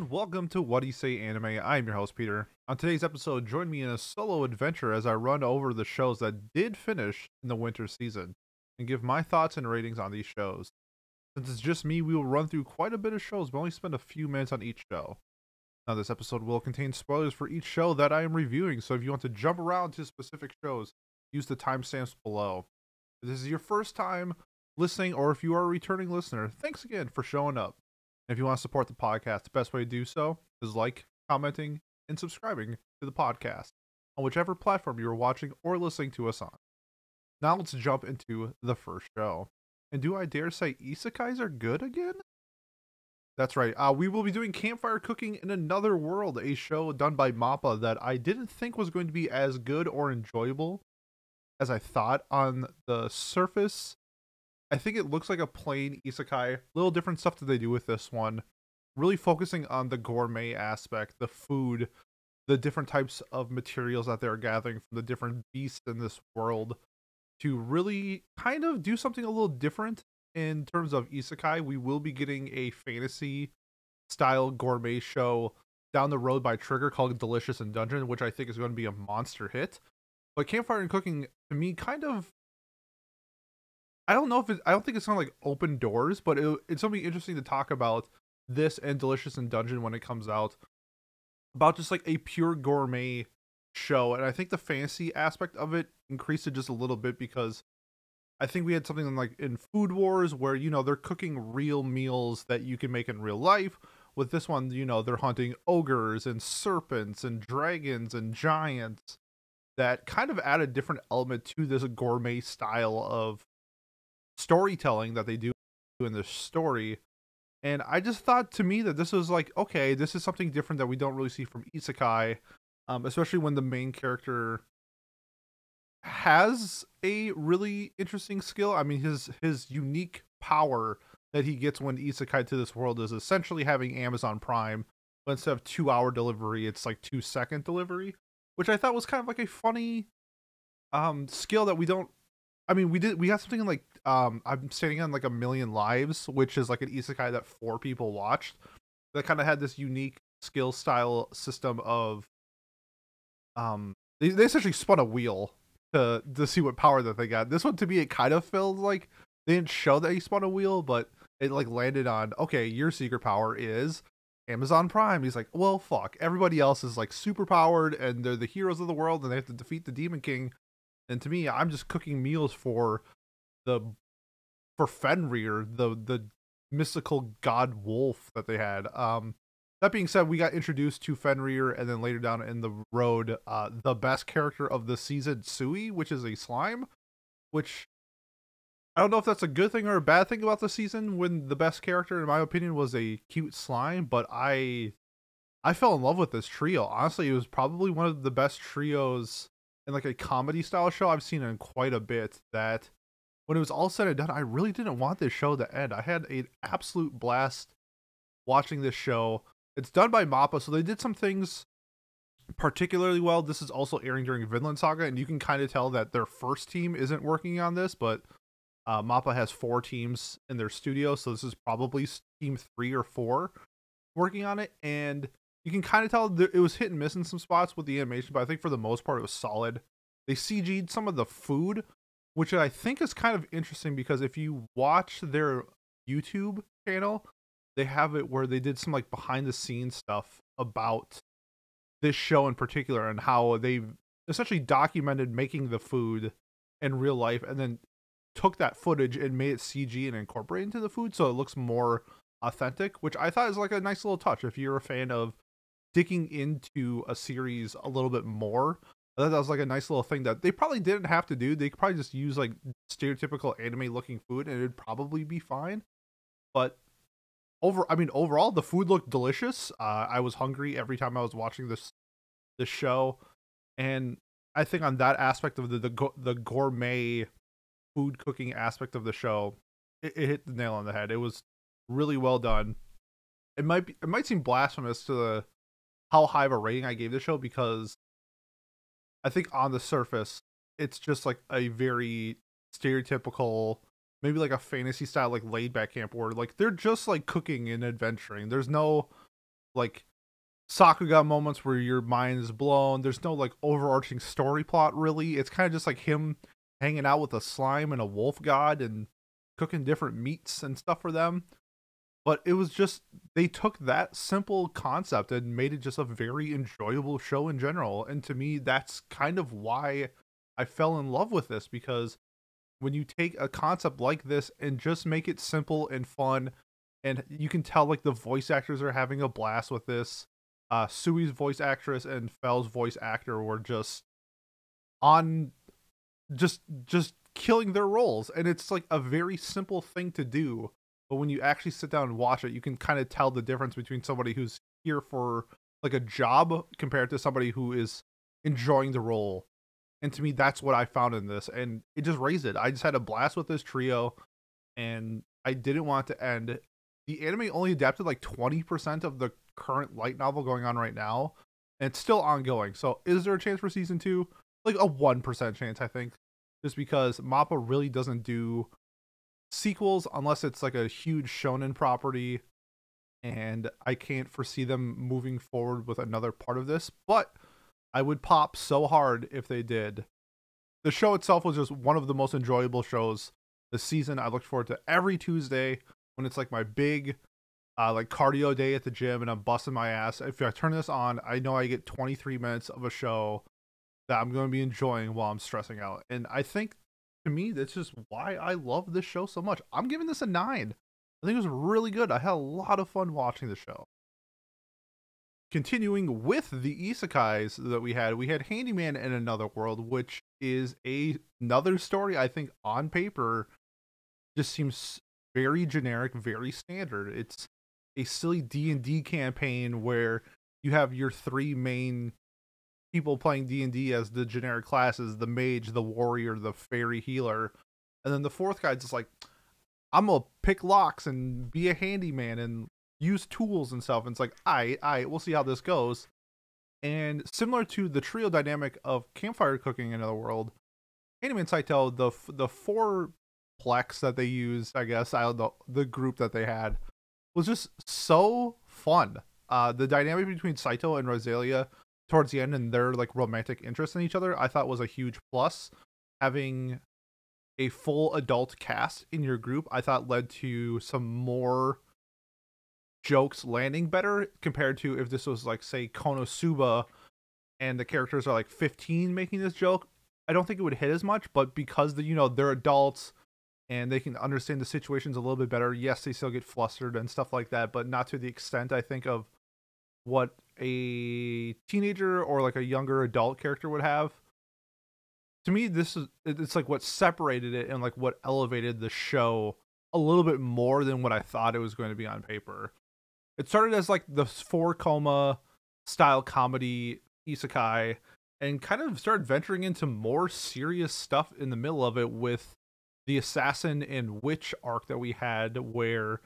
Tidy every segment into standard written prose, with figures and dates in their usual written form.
and welcome to What Do You Say Anime. I'm your host, Peter. On today's episode, join me in a solo adventure as I run over the shows that did finish in the winter season, and give my thoughts and ratings on these shows. Since it's just me, we will run through quite a bit of shows, but only spend a few minutes on each show. Now, this episode will contain spoilers for each show that I am reviewing, so if you want to jump around to specific shows, use the timestamps below. If this is your first time listening, or if you are a returning listener, thanks again for showing up. If you want to support the podcast, the best way to do so is commenting, and subscribing to the podcast on whichever platform you are watching or listening to us on. Now let's jump into the first show. And do I dare say isekais are good again? That's right. We will be doing Campfire Cooking in Another World, a show done by MAPPA that I didn't think was going to be as good or enjoyable as I thought on the surface. I think it looks like a plain isekai. Little different stuff that they do with this one. Really focusing on the gourmet aspect, the food, the different types of materials that they're gathering from the different beasts in this world to really kind of do something a little different in terms of isekai. We will be getting a fantasy style gourmet show down the road by Trigger called Delicious in Dungeon, which I think is going to be a monster hit. But Campfire and Cooking, to me, kind of, I don't think it's gonna like open doors, but it's gonna be interesting to talk about this and Delicious in Dungeon when it comes out, about just like a pure gourmet show. And I think the fantasy aspect of it increased it just a little bit, because I think we had something like in Food Wars where, you know, they're cooking real meals that you can make in real life. With this one, you know, they're hunting ogres and serpents and dragons and giants that kind of add a different element to this gourmet style of storytelling that they do in this story. And I just thought, to me, that this was like, okay, this is something different that we don't really see from isekai, especially when the main character has a really interesting skill. I mean, his unique power that he gets when isekai to this world is essentially having Amazon Prime, but instead of 2-hour delivery, it's like 2-second delivery, which I thought was kind of like a funny skill that we don't. I mean, we got something like, I'm standing on like A Million Lives, which is like an isekai that 4 people watched, that kind of had this unique skill style system of, they essentially spun a wheel to see what power that they got. This one, to me, it kind of felt like they didn't show that he spun a wheel, but it like landed on, okay, your secret power is Amazon Prime. He's like, well, fuck, everybody else is like super powered and they're the heroes of the world and they have to defeat the Demon King. And to me, I'm just cooking meals for Fenrir, the mystical god wolf that they had. That being said, we got introduced to Fenrir, and then later down in the road, the best character of the season, Sui, which is a slime, which I don't know if that's a good thing or a bad thing about the season, when the best character, in my opinion, was a cute slime. But I fell in love with this trio. Honestly, it was probably one of the best trios in like a comedy style show I've seen in quite a bit, that when it was all said and done, I really didn't want this show to end. I had an absolute blast watching this show. It's done by MAPPA, so they did some things particularly well. This is also airing during Vinland Saga, and you can kind of tell that their first team isn't working on this, but MAPPA has 4 teams in their studio, so this is probably team 3 or 4 working on it. And you can kind of tell it was hit and miss in some spots with the animation, but I think for the most part it was solid. They CG'd some of the food, which I think is kind of interesting, because if you watch their YouTube channel, they have it where they did some like behind the scenes stuff about this show in particular, and how they essentially documented making the food in real life and then took that footage and made it CG and incorporated into the food so it looks more authentic, which I thought is like a nice little touch. If you're a fan of digging into a series a little bit more, I thought that was like a nice little thing that they probably didn't have to do. They could probably just use like stereotypical anime looking food and it'd probably be fine. But overall, the food looked delicious. I was hungry every time I was watching this show, and I think on that aspect of the gourmet food cooking aspect of the show, it hit the nail on the head. It was really well done. It might seem blasphemous to how high of a rating I gave the show, because I think on the surface it's just like a very stereotypical, maybe like a fantasy style, like laid back camp where like they're just like cooking and adventuring. There's no like Sakuga moments where your mind is blown. There's no like overarching story plot really. It's kind of just like him hanging out with a slime and a wolf god and cooking different meats and stuff for them. But it was just, they took that simple concept and made it just a very enjoyable show in general. And to me, that's kind of why I fell in love with this, because when you take a concept like this and just make it simple and fun, and you can tell like the voice actors are having a blast with this. Sui's voice actress and Fell's voice actor were just on, just killing their roles, and it's like a very simple thing to do, but when you actually sit down and watch it, you can kind of tell the difference between somebody who's here for like a job compared to somebody who is enjoying the role. And to me, that's what I found in this, and it just raised it. I just had a blast with this trio, and I didn't want it to end. The anime only adapted like 20% of the current light novel going on right now, and it's still ongoing. So is there a chance for season 2? Like a 1% chance, I think, just because MAPPA really doesn't do sequels unless it's like a huge shonen property, and I can't foresee them moving forward with another part of this, but I would pop so hard if they did. The show itself was just one of the most enjoyable shows this season. I looked forward to every Tuesday when it's like my big like cardio day at the gym and I'm busting my ass. If I turn this on, I know I get 23 minutes of a show that I'm going to be enjoying while I'm stressing out. And I think, to me, that's just why I love this show so much. I'm giving this a 9. I think it was really good. I had a lot of fun watching the show. Continuing with the isekais that we had Handyman in Another World, which is another story I think on paper just seems very generic, very standard. It's a silly D&D campaign where you have your 3 main people playing D&D as the generic classes, the mage, the warrior, the fairy healer, and then the 4th guy's just like, I'm gonna pick locks and be a handyman and use tools and stuff. And it's like, alright, we'll see how this goes. And similar to the trio dynamic of Campfire cooking in Another World, Handyman Saitou, the 4 plex that they used, I guess, I don't know, the group that they had was just so fun. The dynamic between Saitou and Rosalia towards the end and their like romantic interest in each other, I thought was a huge plus. Having a full adult cast in your group, I thought led to some more jokes landing better compared to if this was like, say, Konosuba and the characters are like 15 making this joke. I don't think it would hit as much, but because they're adults and they can understand the situations a little bit better, yes, they still get flustered and stuff like that, but not to the extent I think of what a teenager or like a younger adult character would have. To me, it's like what separated it and like what elevated the show a little bit more than what I thought it was going to be on paper. It started as like the 4-koma style comedy isekai and kind of started venturing into more serious stuff in the middle of it with the assassin and witch arc that we had, where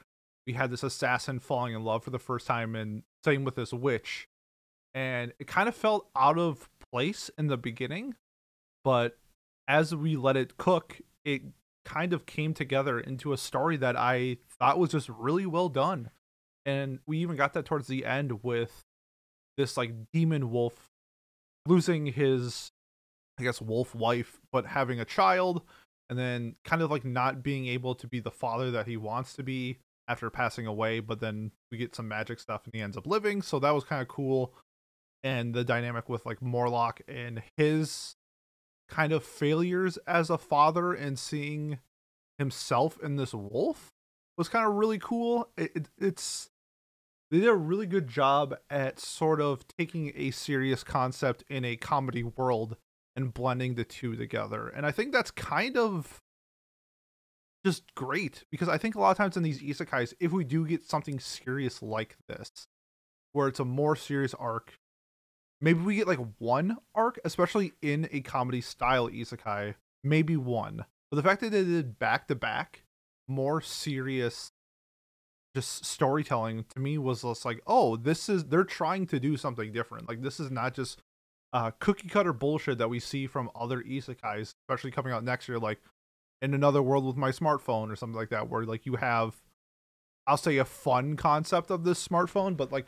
we had this assassin falling in love for the first time, and same with this witch. And it kind of felt out of place in the beginning, but as we let it cook, it kind of came together into a story that I thought was just really well done. And we even got that towards the end with this like demon wolf losing his, I guess, wolf wife, but having a child, and then kind of like not being able to be the father that he wants to be after passing away, but then we get some magic stuff and he ends up living. So that was kind of cool. And the dynamic with like Morlock and his kind of failures as a father and seeing himself in this wolf was kind of really cool. They did a really good job at sort of taking a serious concept in a comedy world and blending the two together. And I think that's kind of just great, because I think a lot of times in these isekais, if we do get something serious like this, where it's a more serious arc, maybe we get like one arc, especially in a comedy style isekai, maybe one. But the fact that they did back to back more serious just storytelling, to me was just like, oh, they're trying to do something different. Like, this is not just cookie cutter bullshit that we see from other isekais, especially coming out next year, like In Another World with My Smartphone or something like that, where like you have, I'll say, a fun concept of this smartphone, but like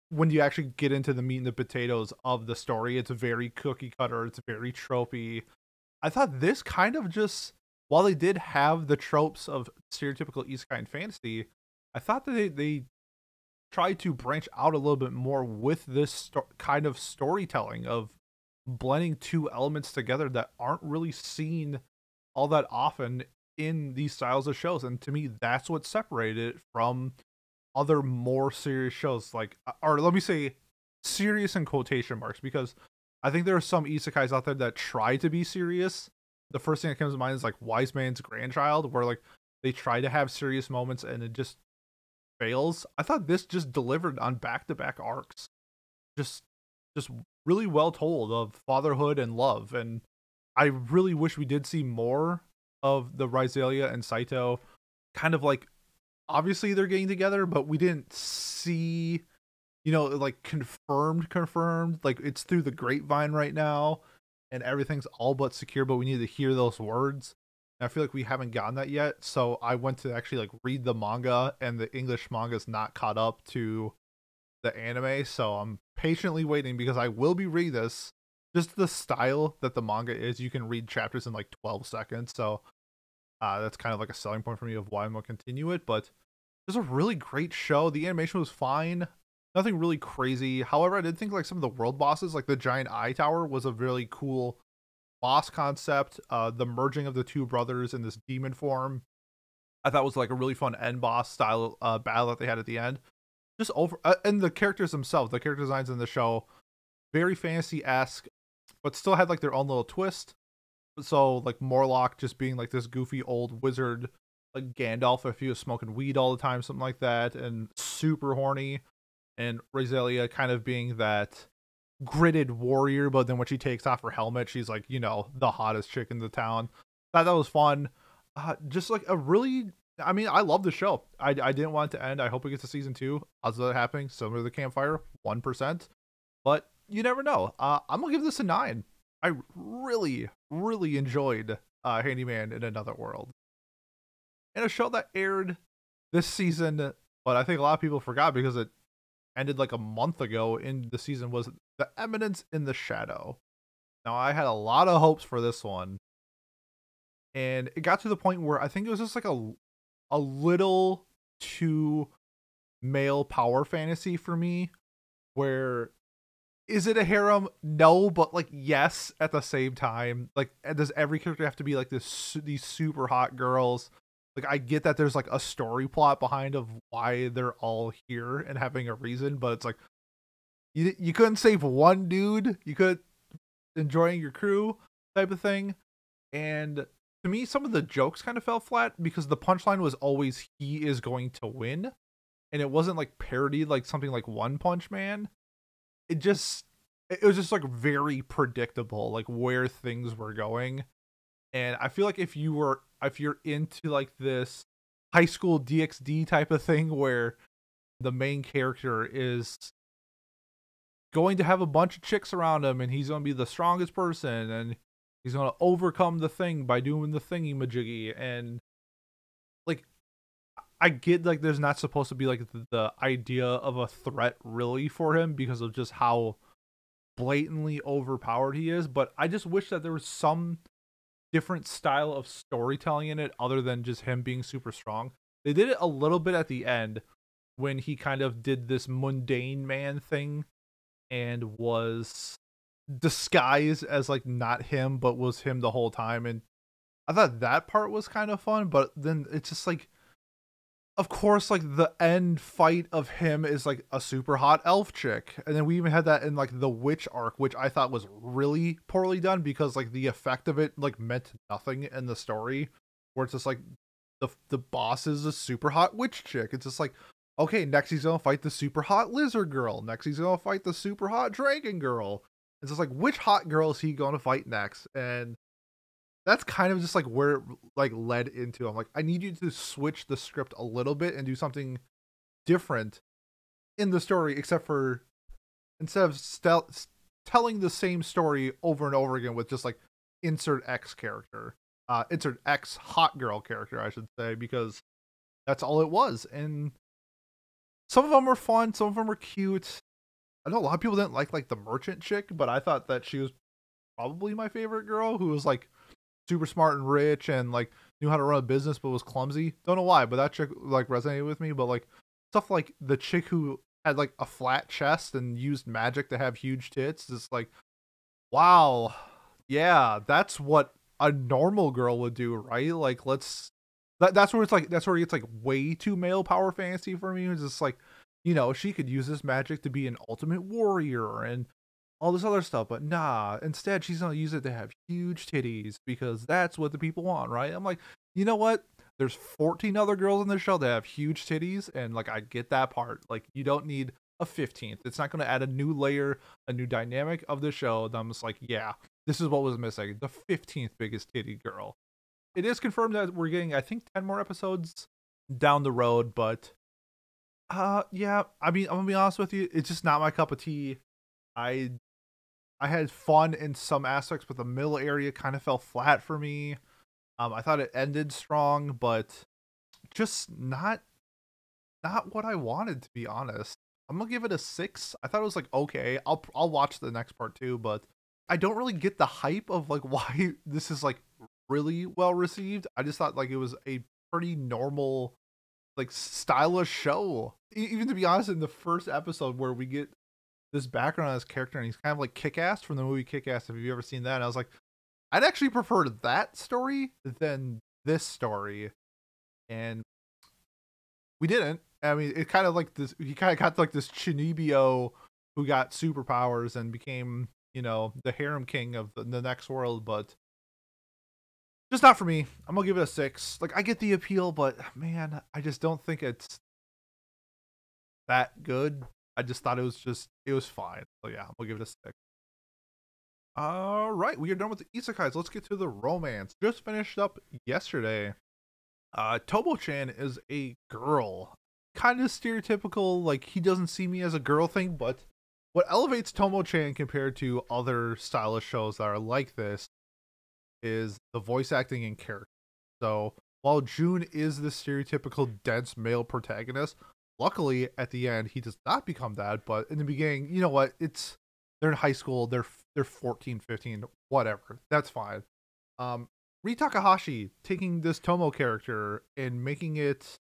when you actually get into the meat and the potatoes of the story, it's very cookie cutter, it's very tropey. I thought this kind of just, while they did have the tropes of stereotypical isekai and fantasy, I thought that they tried to branch out a little bit more with this kind of storytelling of blending two elements together that aren't really seen all that often in these styles of shows. And to me, that's what separated it from other more serious shows, like, or let me say serious in quotation marks, because I think there are some isekais out there that try to be serious. The first thing that comes to mind is like Wise Man's Grandchild, where like they try to have serious moments and it just fails. I thought this just delivered on back-to-back arcs. Just really well told of fatherhood and love. And I really wish we did see more of the Rhyslia and Saitou kind of like, obviously they're getting together, but we didn't see, like confirmed, like it's through the grapevine right now and everything's all but secure, but we need to hear those words. And I feel like we haven't gotten that yet. So I went to actually like read the manga, and the English manga is not caught up to the anime. So I'm patiently waiting, because I will be reading this. Just the style that the manga is, you can read chapters in like 12 seconds. So that's kind of like a selling point for me of why I'm going to continue it. But it was a really great show. The animation was fine. Nothing really crazy. However, I did think like some of the world bosses, like the giant eye tower, was a really cool boss concept. The merging of the two brothers in this demon form, I thought was like a really fun end boss style battle that they had at the end. Just over, and the characters themselves, the character designs in the show, very fantasy-esque, but still had like their own little twist. So like Morlock just being like this goofy old wizard, like Gandalf if he was smoking weed all the time, something like that, and super horny. And Rhyslia kind of being that gritted warrior, but then when she takes off her helmet, she's like, the hottest chick in the town. Thought that was fun. Just like a really, I mean, I love the show. I didn't want it to end. I hope it gets to season 2. Odds of that happening, similar to the Campfire, 1%. But you never know. I'm gonna give this a 9. I really, really enjoyed Handyman in Another World. And a show that aired this season, but I think a lot of people forgot because it ended like a month ago in the season, was The Eminence in the Shadow. Now, I had a lot of hopes for this one, and it got to the point where I think it was just like a little too male power fantasy for me, where is it a harem? No, but like yes at the same time. Like, does every character have to be like these super hot girls? Like, I get that there's like a story plot behind of why they're all here and having a reason, but it's like you couldn't save one dude, you could enjoying your crew type of thing. And to me, some of the jokes kind of fell flat because the punchline was always he is going to win, and it wasn't like parodied like something like One Punch Man. It was just like very predictable, like where things were going. And I feel like if you're into like this high school DxD type of thing where the main character is going to have a bunch of chicks around him and he's going to be the strongest person and he's going to overcome the thing by doing the thingy majiggy, and like I get like there's not supposed to be like the idea of a threat really for him because of just how blatantly overpowered he is, but I just wish that there was some different style of storytelling in it other than just him being super strong. They did it a little bit at the end when he kind of did this mundane man thing and was disguised as like not him but was him the whole time, and I thought that part was kind of fun. But then it's just like, of course, like the end fight of him is like a super hot elf chick. And then we even had that in like the witch arc, which I thought was really poorly done because like the effect of it like meant nothing in the story, where it's just like the boss is a super hot witch chick. It's just like, okay, next he's gonna fight the super hot lizard girl. Next he's gonna fight the super hot dragon girl. It's just like, which hot girl is he gonna fight next? And that's kind of just like where it like led into, I'm like, I need you to switch the script a little bit and do something different in the story, except for instead of telling the same story over and over again with just like insert X character, insert X hot girl character, I should say, because that's all it was. And some of them were fun, some of them were cute. I know a lot of people didn't like the merchant chick, but I thought that she was probably my favorite girl, who was like super smart and rich and like knew how to run a business but was clumsy. Don't know why, but that chick like resonated with me. But like stuff like the chick who had like a flat chest and used magic to have huge tits is like, wow, yeah, that's what a normal girl would do, right? Like that's where it's like that's where it's like way too male power fantasy for me. It's just like, she could use this magic to be an ultimate warrior and all this other stuff, but nah, instead she's gonna use it to have huge titties because that's what the people want, right? I'm like, you know what? There's 14 other girls in the show that have huge titties, and like I get that part. Like you don't need a 15th. It's not gonna add a new layer, a new dynamic of the show. And I'm just like, yeah, this is what was missing. The 15th biggest titty girl. It is confirmed that we're getting, I think, 10 more episodes down the road, but yeah, I mean, I'm gonna be honest with you, it's just not my cup of tea. I had fun in some aspects, but the middle area kind of fell flat for me. I thought it ended strong, but just not what I wanted, to be honest. I'm gonna give it a 6. I thought it was like okay. I'll watch the next part too, but I don't really get the hype of like why this is like really well received. I just thought like it was a pretty normal, like stylish show. Even to be honest, in the first episode where we get this background on his character and he's kind of like Kick-Ass from the movie Kick-Ass, if you've ever seen that, and I was like, I'd actually prefer that story than this story. And we didn't. I mean, it kind of like this, he kind of got like this Chinibyo who got superpowers and became, the harem king of the next world, but just not for me. I'm gonna give it a 6. Like, I get the appeal, but man, I just don't think it's that good. I just thought it was fine. So yeah, we'll give it a 6. All right, we are done with the isekais. Let's get to the romance. Just finished up yesterday. Tomo-chan is a girl. Kind of stereotypical, like he doesn't see me as a girl thing, but what elevates Tomo-chan compared to other stylish shows that are like this is the voice acting and character. So while June is the stereotypical dense male protagonist, luckily at the end he does not become that. But in the beginning, you know what? They're in high school. They're 14, 15, whatever. That's fine. Ri Takahashi taking this Tomo character and making it,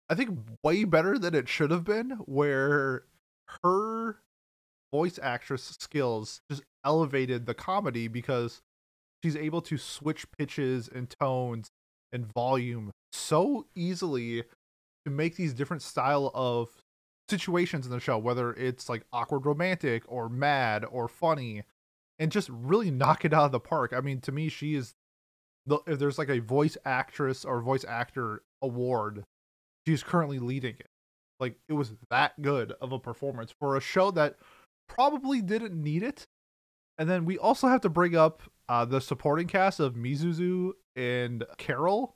I think, way better than it should have been, where her voice actress skills just elevated the comedy because she's able to switch pitches and tones and volume so easily to make these different style of situations in the show, whether it's like awkward romantic or mad or funny, and just really knock it out of the park. I mean, to me, she is if there's like a voice actress or voice actor award, she's currently leading it. Like, it was that good of a performance for a show that probably didn't need it. And then we also have to bring up the supporting cast of Mizuzu and Carol,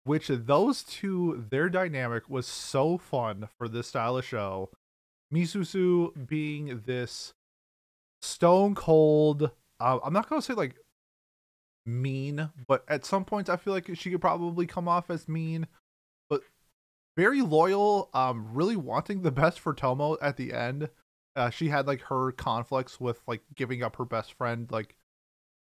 which those two, their dynamic was so fun for this style of show. Mizuzu being this stone cold, I'm not going to say like mean, but at some points I feel like she could probably come off as mean, but very loyal, really wanting the best for Tomo at the end. She had like her conflicts with like giving up her best friend. Like,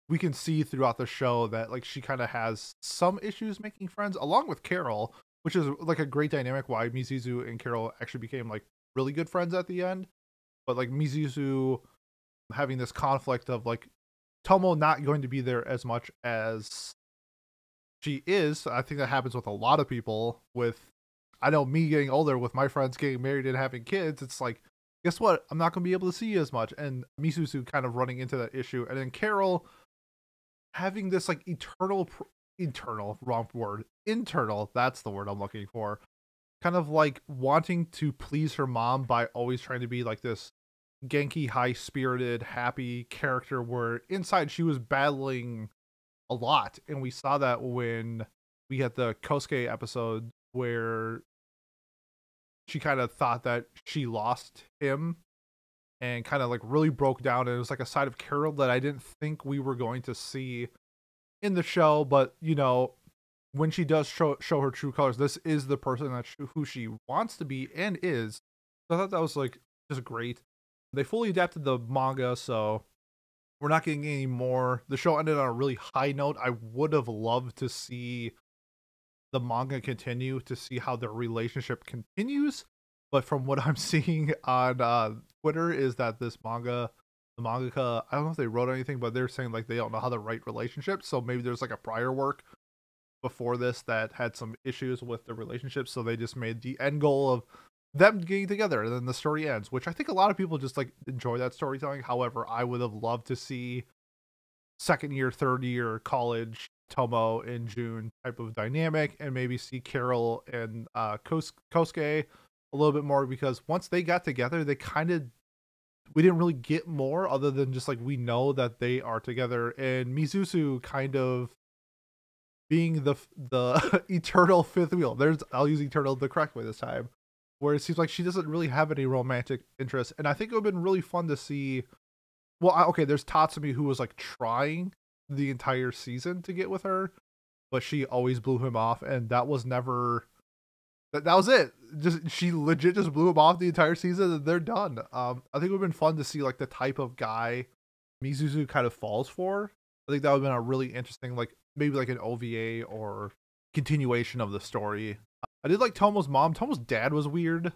we can see throughout the show that like she kind of has some issues making friends along with Carol, which is like a great dynamic why Mizuzu and Carol actually became like really good friends at the end. But like Mizuzu having this conflict of like Tomo not going to be there as much as she is. I think that happens with a lot of people. With, I know, me getting older, with my friends getting married and having kids, it's like, guess what? I'm not going to be able to see you as much. And Mizuzu kind of running into that issue. And then Carol having this like internal, that's the word I'm looking for. Kind of like wanting to please her mom by always trying to be like this Genki, high-spirited, happy character, where inside she was battling a lot. And we saw that when we had the Kosuke episode where she kind of thought that she lost him and kind of like really broke down. And it was like a side of Carol that I didn't think we were going to see in the show. But, when she does show her true colors, this is the person who she wants to be and is. So I thought that was like just great. They fully adapted the manga, so we're not getting any more. The show ended on a really high note. I would have loved to see the manga continue, to see how their relationship continues. But from what I'm seeing on Twitter is that this manga, the mangaka, I don't know if they wrote anything, but they're saying like they don't know how to write relationships. So maybe there's like a prior work before this that had some issues with the relationship. So they just made the end goal of them getting together and then the story ends, which I think a lot of people just like enjoy that storytelling. However, I would have loved to see second year, third year college Tomo in June type of dynamic, and maybe see Carol and Kosuke a little bit more, because once they got together, they kind of, we didn't really get more other than just like we know that they are together, and Mizuzu kind of being the eternal fifth wheel. I'll use eternal the correct way this time, where it seems like she doesn't really have any romantic interest. And I think it would have been really fun to see. Well, okay, there's Tatsumi, who was like trying the entire season to get with her, but she always blew him off, and that was never. That was it. Just she legit just blew him off the entire season, and they're done. I think it would have been fun to see like the type of guy Mizuzu kind of falls for. I think that would have been a really interesting, like maybe like an OVA or continuation of the story. I did like Tomo's mom. Tomo's dad was weird.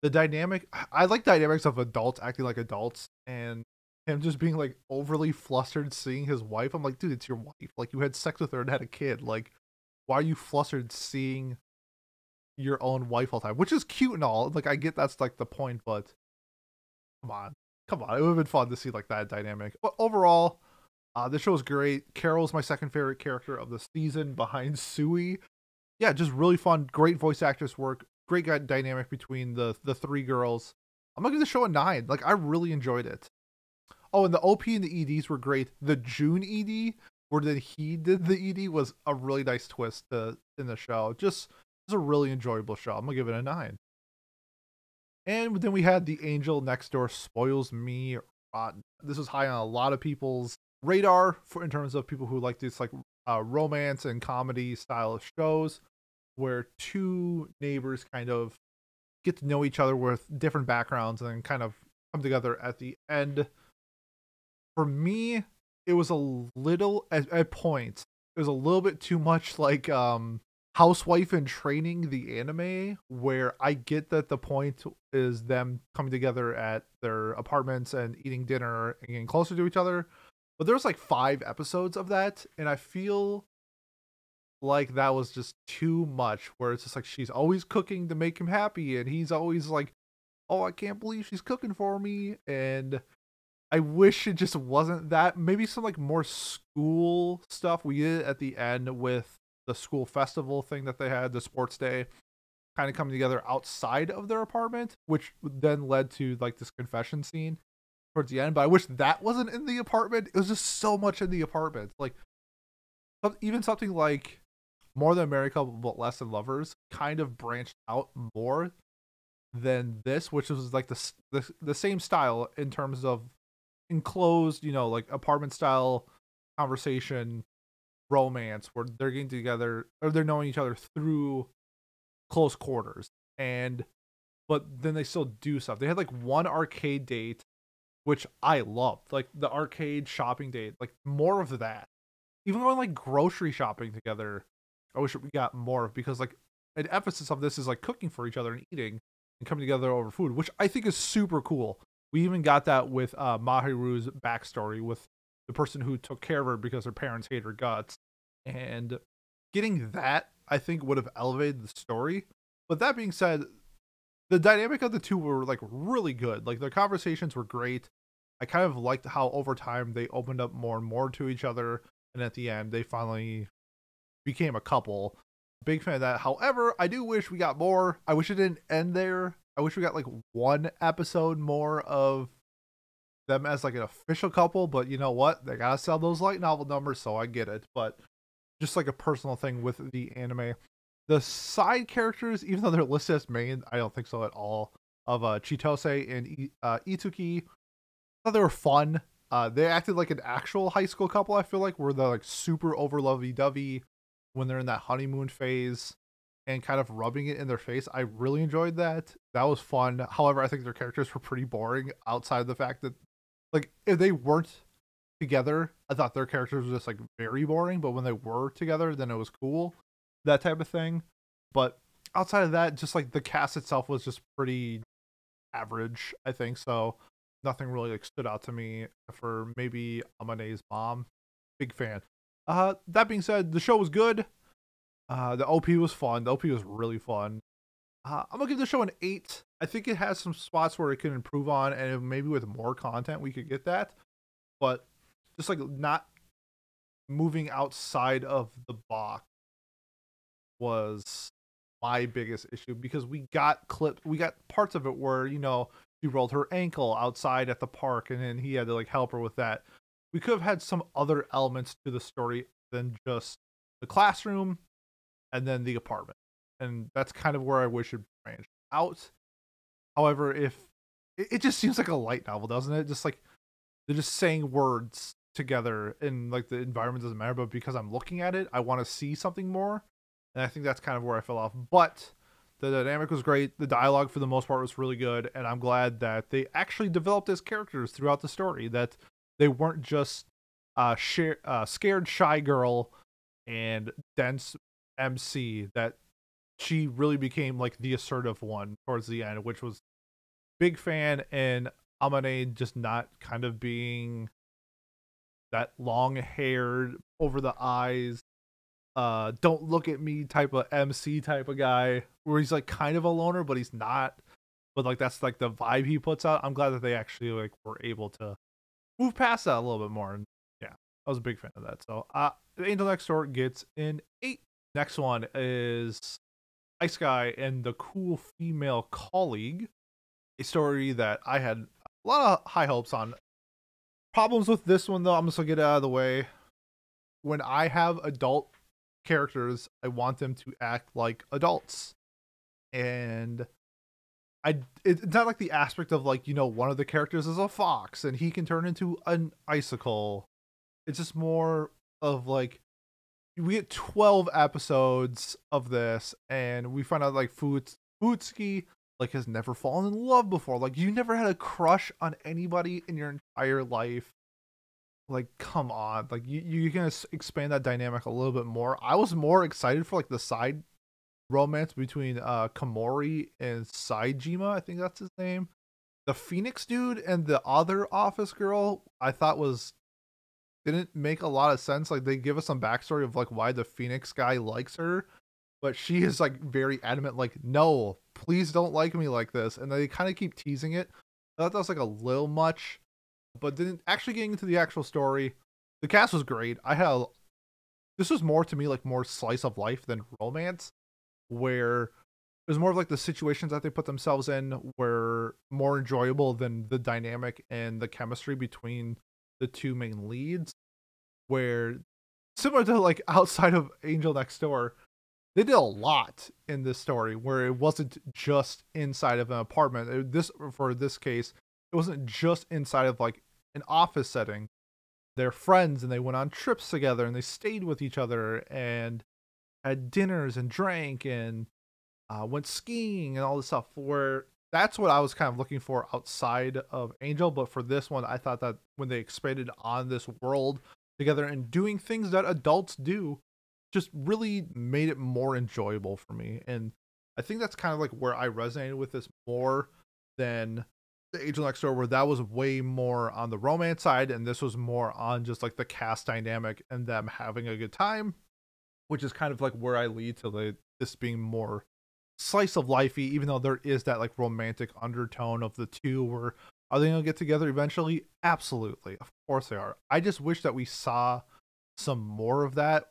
The dynamic, I like dynamics of adults acting like adults, and him just being like overly flustered seeing his wife. I'm like, dude, it's your wife. Like, you had sex with her and had a kid. Like, why are you flustered seeing your own wife all the time? Which is cute and all. Like, I get that's like the point, but come on. It would have been fun to see like that dynamic. But overall, this show is great. Carol's my second favorite character of the season behind Sui. Yeah, just really fun. Great voice actress work. Great dynamic between the three girls. I'm gonna give the show a 9. Like, I really enjoyed it. Oh, and the OP and the EDs were great. The June ED, where then he did the ED, was a really nice twist in the show. Just a really enjoyable show. I'm gonna give it a 9. And then we had The Angel Next Door Spoils Me Rotten. This was high on a lot of people's radar in terms of people who like these like romance and comedy style of shows, where two neighbors kind of get to know each other with different backgrounds and then kind of come together at the end. For me, it was a little, at points, it was a little bit too much like Housewife in Training, the anime, where I get that the point is them coming together at their apartments and eating dinner and getting closer to each other. But there's like 5 episodes of that, and I feel like that was just too much, where it's just like she's always cooking to make him happy, and he's always like, oh, I can't believe she's cooking for me. And I wish it just wasn't that. Maybe some like more school stuff we did at the end with the school festival thing that they had, the sports day, kind of coming together outside of their apartment, which then led to like this confession scene towards the end. But I wish that wasn't in the apartment. It was just so much in the apartment. Like, even something like More Than a Married Couple But Less Than Lovers kind of branched out more than this, which was like the same style in terms of enclosed, like apartment style conversation romance, where they're getting together or they're knowing each other through close quarters. But then they still do stuff. They had like one arcade date, which I loved, like the arcade shopping date, like more of that. Even going like grocery shopping together, I wish we got more, because like an emphasis of this is like cooking for each other and eating and coming together over food, which I think is super cool. We even got that with Mahiru's backstory with the person who took care of her because her parents hate her guts. And getting that, I think, would have elevated the story. But that being said, the dynamic of the two were like really good. Like, their conversations were great. I kind of liked how over time they opened up more and more to each other. And at the end, they finally became a couple. Big fan of that. However, I do wish we got more. I wish it didn't end there. I wish we got like one episode more of them as like an official couple, but you know what? They gotta sell those light novel numbers, so I get it. But just like a personal thing with the anime, the side characters, even though they're listed as main, I don't think so at all. Of Chitose and Itsuki, I thought they were fun. They acted like an actual high school couple. I feel like, where they're like super over lovey-dovey when they're in that honeymoon phase. and kind of rubbing it in their face. I really enjoyed that. That was fun. However, I think their characters were pretty boring outside of the fact that, like, if they weren't together, I thought their characters were just like very boring, but when they were together, then it was cool. That type of thing. But outside of that, just like the cast itself was just pretty average, I think. So nothing really like stood out to me for maybe Amane's mom. Big fan. That being said, the show was good. The OP was fun. The OP was really fun. I'm gonna give the show an 8. I think it has some spots where it can improve on, and maybe with more content we could get that. But just like not moving outside of the box was my biggest issue, because we got parts of it where, you know, she rolled her ankle outside at the park and then he had to like help her with that. We could have had some other elements to the story than just the classroom and then the apartment. And that's kind of where I wish it branched out. However, if it just seems like a light novel, doesn't it? Just like they're just saying words together and like the environment doesn't matter, but because I'm looking at it, I want to see something more. And I think that's kind of where I fell off. But the dynamic was great. The dialogue for the most part was really good. And I'm glad that they actually developed as characters throughout the story, that they weren't just scared shy girl and dense MC, that she really became like the assertive one towards the end, which was big fan. And Amane just not kind of being that long haired, over the eyes, don't look at me type of MC type of guy, where he's like kind of a loner, but he's not. But like that's like the vibe he puts out. I'm glad that they actually like were able to move past that a little bit more. And yeah, I was a big fan of that. So Angel Next Door gets an 8. Next one is Ice Guy and the Cool Female Colleague, a story that I had a lot of high hopes on. Problems with this one though, I'm just gonna get it out of the way. When I have adult characters, I want them to act like adults, and it's not like the aspect of like, you know, one of the characters is a fox and he can turn into an icicle. It's just more of like, we get 12 episodes of this and we find out like Futsuki like has never fallen in love before. Like, you never had a crush on anybody in your entire life. Like, come on. Like, you're gonna expand that dynamic a little bit more. I was more excited for like the side romance between Komori and Saijima, I think that's his name. The Phoenix dude and the other office girl, I thought didn't make a lot of sense. Like, they give us some backstory of like why the Phoenix guy likes her, but she is like very adamant, like, no, please don't like me like this. And they kind of keep teasing it. I thought that was like a little much. But then actually getting into the actual story, the cast was great. This was more to me like more slice of life than romance, where it was more of like the situations that they put themselves in were more enjoyable than the dynamic and the chemistry between the two main leads. Where, similar to like outside of Angel Next Door, they did a lot in this story where it wasn't just inside of an apartment. For this case, it wasn't just inside of like an office setting. They're friends and they went on trips together and they stayed with each other and had dinners and drank and went skiing and all this stuff. Where that's what I was kind of looking for outside of Angel. But for this one, I thought that when they expanded on this world together and doing things that adults do, just really made it more enjoyable for me. And I think that's kind of like where I resonated with this more than the Angel Next Door, where that was way more on the romance side and this was more on just like the cast dynamic and them having a good time, which is kind of like where I lead to this being more slice of lifey, even though there is that like romantic undertone of the two. Where are they gonna get together eventually? Absolutely, of course they are. I just wish that we saw some more of that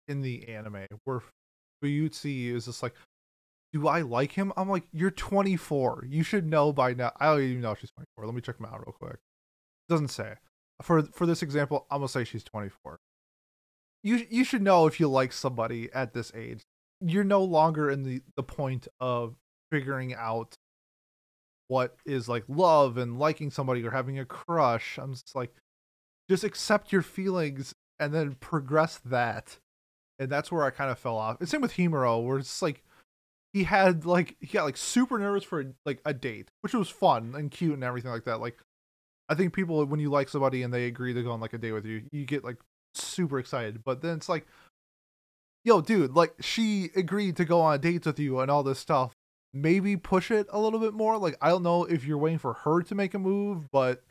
in the anime, where Fuyutsu is just like, do I like him? I'm like, you're 24. You should know by now. I don't even know if she's 24. Let me check them out real quick. It doesn't say. For this example, I'm gonna say she's 24. You should know if you like somebody at this age. You're no longer in the point of figuring out what is like love and liking somebody or having a crush. I'm just like, just accept your feelings and then progress that. And that's where I kind of fell off. And same with Himuro, where it's like he got like super nervous for like a date, which was fun and cute and everything like that. Like I think people, when you like somebody and they agree to go on like a date with you, you get like super excited. But then it's like, yo, dude, like she agreed to go on dates with you and all this stuff. Maybe push it a little bit more. Like I don't know if you're waiting for her to make a move, but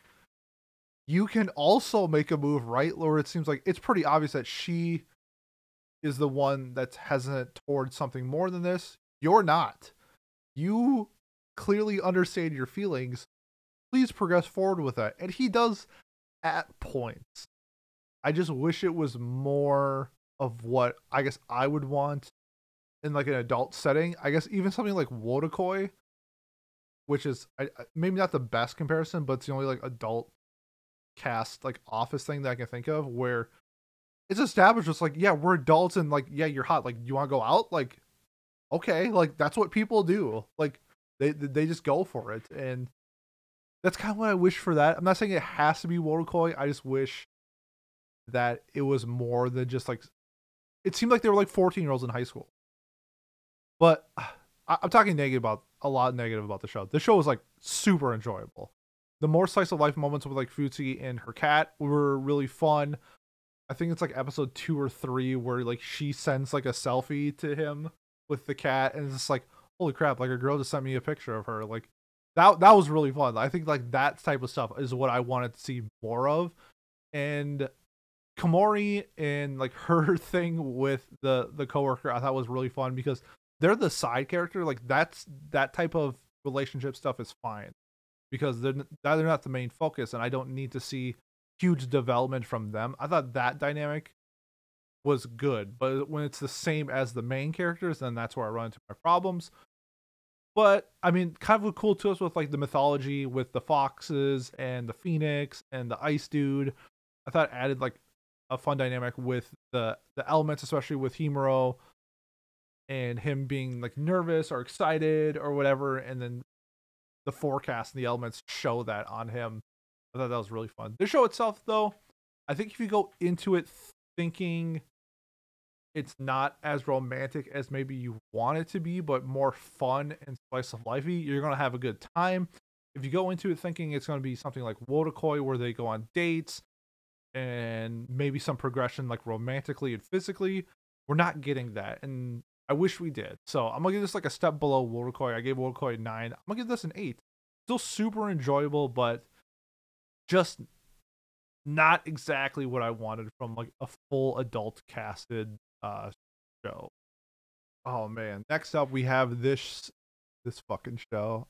you can also make a move, right? Or it seems like it's pretty obvious that she is the one that's hesitant towards something more than this. You're not. You clearly understand your feelings. Please progress forward with that. And he does at points. I just wish it was more of what I guess I would want in like an adult setting. I guess even something like Wotakoi, which is maybe not the best comparison, but it's the only like adult cast like office thing that I can think of where it's established just like, yeah, we're adults and like, yeah, you're hot. Like, you want to go out? Like, okay, like that's what people do. Like they just go for it. And that's kind of what I wish for that. I'm not saying it has to be Wotakoi. I just wish that it was more than just like, it seemed like they were like 14-year-olds in high school. But I'm talking a lot negative about the show. The show was like super enjoyable. The more slice of life moments with like Futsi and her cat were really fun. I think it's like episode 2 or 3 where like she sends like a selfie to him with the cat, and it's just like, holy crap, like a girl just sent me a picture of her. Like that was really fun. I think like that type of stuff is what I wanted to see more of. And Komori and like her thing with the coworker I thought was really fun because they're the side character. Like that type of relationship stuff is fine because they're not the main focus, and I don't need to see huge development from them. I thought that dynamic was good, but when it's the same as the main characters, then that's where I run into my problems. But I mean, kind of a cool twist with like the mythology with the foxes and the phoenix and the ice dude. I thought added like a fun dynamic with the elements, especially with Himuro and him being like nervous or excited or whatever, and then the forecast and the elements show that on him. I thought that was really fun. The show itself, though, I think if you go into it thinking it's not as romantic as maybe you want it to be, but more fun and slice of lifey, you're going to have a good time. If you go into it thinking it's going to be something like Wotakoi, where they go on dates and maybe some progression like romantically and physically, we're not getting that. And I wish we did. So I'm going to give this like a step below Wotakoi. I gave Wotakoi 9. I'm going to give this an 8. Still super enjoyable, but just not exactly what I wanted from like a full adult casted show. Oh man. Next up we have this fucking show.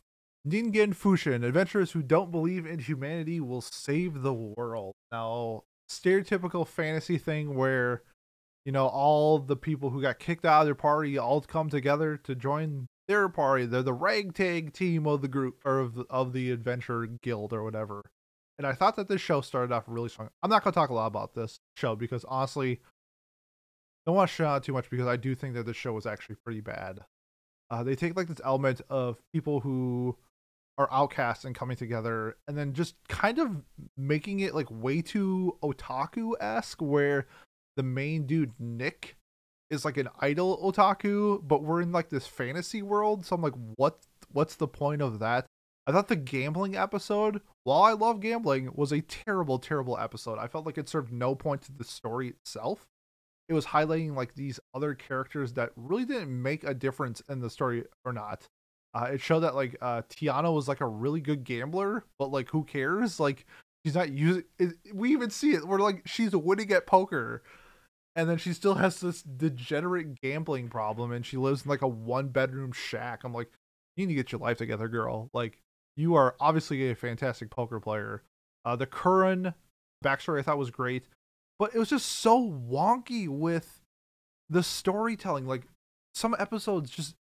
Ningen Fushin, adventurers who don't believe in humanity will save the world. Now, stereotypical fantasy thing where, you know, all the people who got kicked out of their party all come together to join their party. They're the ragtag team of the group, or of the adventure guild or whatever. And I thought that this show started off really strong. I'm not going to talk a lot about this show because honestly, I don't want to shout out too much because I do think that this show was actually pretty bad. They take like this element of people who are outcasts and coming together and then just kind of making it like way too otaku-esque, where the main dude, Nick, is like an idol otaku, but we're in like this fantasy world. So I'm like, what's the point of that? I thought the gambling episode, while I love gambling, was a terrible, terrible episode. I felt like it served no point to the story itself. It was highlighting like these other characters that really didn't make a difference in the story or not. It showed that like Tiana was like a really good gambler, but like who cares? Like she's not using it. We even see it where like she's winning at poker, and then she still has this degenerate gambling problem, and she lives in like a 1-bedroom shack. I'm like, you need to get your life together, girl. Like, you are obviously a fantastic poker player. The Curran backstory I thought was great, but it was just so wonky with the storytelling. Like, some episodes just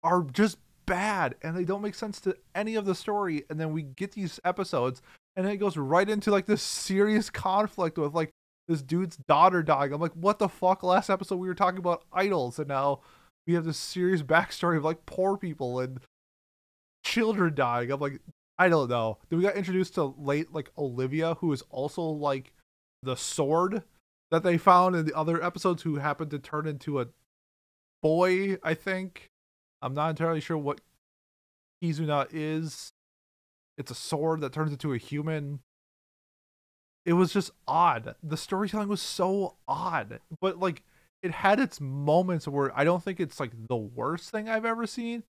are just bad, and they don't make sense to any of the story. And then we get these episodes, and then it goes right into like this serious conflict with like this dude's daughter dying. I'm like, what the fuck? Last episode we were talking about idols, and now we have this serious backstory of like poor people and children dying. I'm like, I don't know. Then we got introduced to late like Olivia, who is also like the sword that they found in the other episodes who happened to turn into a boy, I think. I'm not entirely sure what Kizuna is. It's a sword that turns into a human. It was just odd. The storytelling was so odd. But like it had its moments where I don't think it's like the worst thing I've ever seen.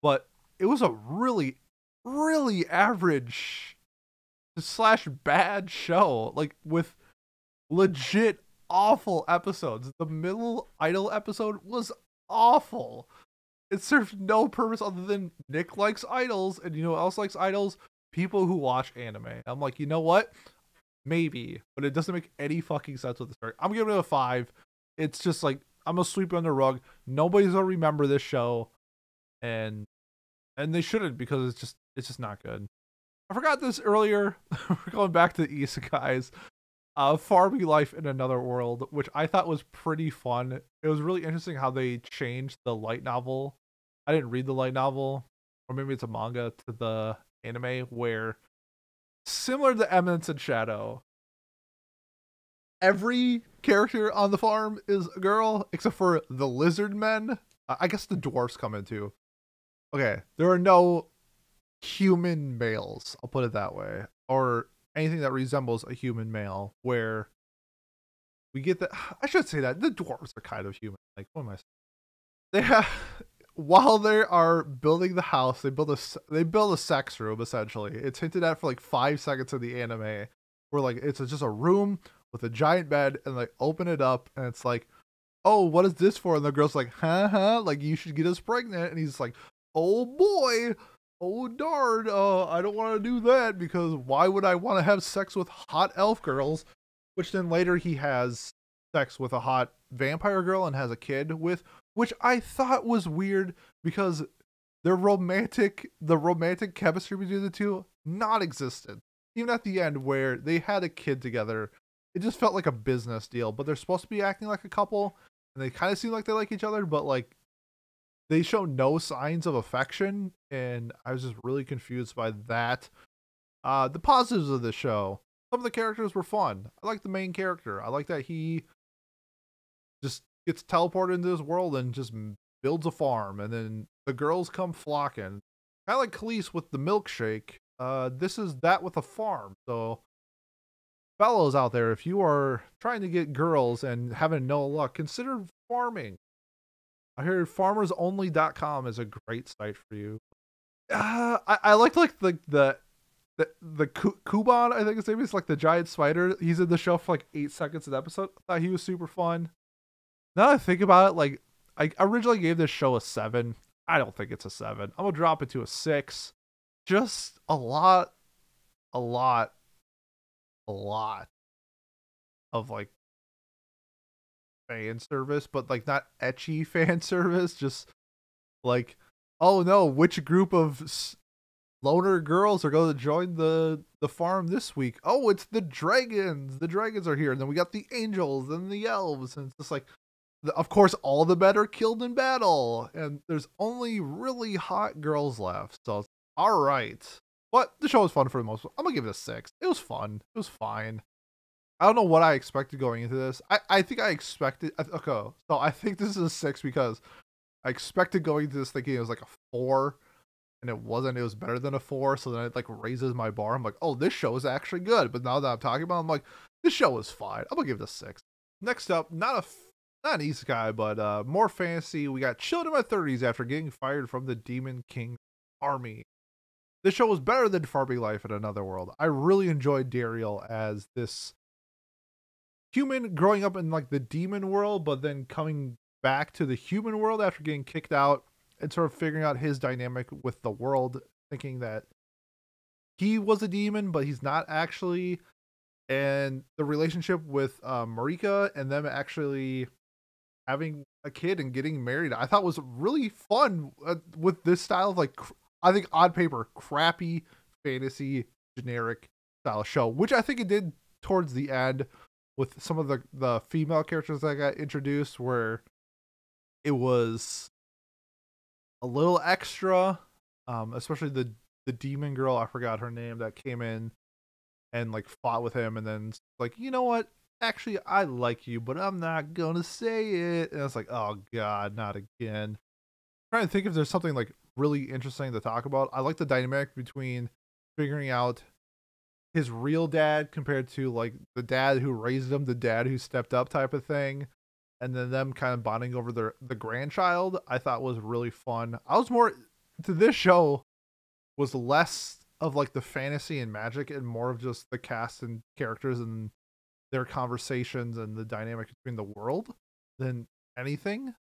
But it was a really, really average / bad show. Like with legit awful episodes. The middle idol episode was awful. It served no purpose other than Nick likes idols, and you know who else likes idols? People who watch anime. I'm like, you know what? Maybe, but it doesn't make any fucking sense with the story. I'm giving it a 5. It's just like I'm gonna sweep it under the rug. Nobody's gonna remember this show, and they shouldn't because it's just not good. I forgot this earlier. We're going back to the isekais. Farming Life in Another World, which I thought was pretty fun. It was really interesting how they changed the light novel. I didn't read the light novel, or maybe it's a manga, to the anime, where similar to Eminence and Shadow, every character on the farm is a girl except for the lizard men. I guess the dwarfs come into. Okay, there are no human males, I'll put it that way, or anything that resembles a human male, where we get that. I should say that the dwarves are kind of human. Like, what am I saying? They have, while they are building the house, they build a sex room. Essentially, it's hinted at for like 5 seconds in the anime, where like it's just a room with a giant bed, and like open it up, and it's like, oh, what is this for? And the girl's like, huh, like you should get us pregnant, and he's like, oh boy. Oh darn, I don't want to do that because why would I want to have sex with hot elf girls? Which then later he has sex with a hot vampire girl and has a kid with, which I thought was weird because the romantic chemistry between the two, non-existent. Even at the end where they had a kid together, it just felt like a business deal, but they're supposed to be acting like a couple and they kind of seem like they like each other, but like they show no signs of affection, and I was just really confused by that. The positives of the show. Some of the characters were fun. I like the main character. I like that he just gets teleported into this world and just builds a farm, and then the girls come flocking. Kind of like Khalees with the milkshake. This is that with a farm. So, fellows out there, if you are trying to get girls and having no luck, consider farming. I heard farmersonly.com is a great site for you. I liked like the Kuban, I think his name is, like the giant spider. He's in the show for like 8 seconds an episode. I thought he was super fun. Now that I think about it, like I originally gave this show a 7. I don't think it's a 7. I'm gonna drop it to a 6. Just a lot of like fan service, but like not ecchi fan service, just like, oh no, which group of loner girls are going to join the farm this week? Oh, it's the dragons are here, and then we got the angels and the elves, and it's just like, of course all the men are killed in battle, and there's only really hot girls left, so it's all right. But the show was fun for the most part. I'm gonna give it a 6. It was fun. It was fine. I don't know what I expected going into this. I think I expected... Okay, so I think this is a 6 because I expected going into this thinking it was like a 4, and it wasn't. It was better than a 4, so then it like raises my bar. I'm like, oh, this show is actually good. But now that I'm talking about it, I'm like, this show is fine. I'm going to give it a 6. Next up, not an isekai, but more fantasy. We got chilled in my 30s after getting fired from the Demon King army. This show was better than Farming Life in Another World. I really enjoyed Dariel as this human growing up in like the demon world, but then coming back to the human world after getting kicked out and sort of figuring out his dynamic with the world, thinking that he was a demon, but he's not actually. And the relationship with Marika and them actually having a kid and getting married, I thought was really fun with this style of like, I think on paper, crappy fantasy generic style show, which I think it did towards the end with some of the female characters that got introduced, where it was a little extra, especially the demon girl, I forgot her name, that came in and like fought with him, and then like, you know what, actually, I like you, but I'm not gonna say it. And it's like, oh god, not again. Trying to think if there's something like really interesting to talk about. I like the dynamic between figuring out his real dad compared to like the dad who raised him, the dad who stepped up type of thing. And then them kind of bonding over the grandchild, I thought was really fun. I was more to this show was less of like the fantasy and magic and more of just the cast and characters and their conversations and the dynamic between the world than anything.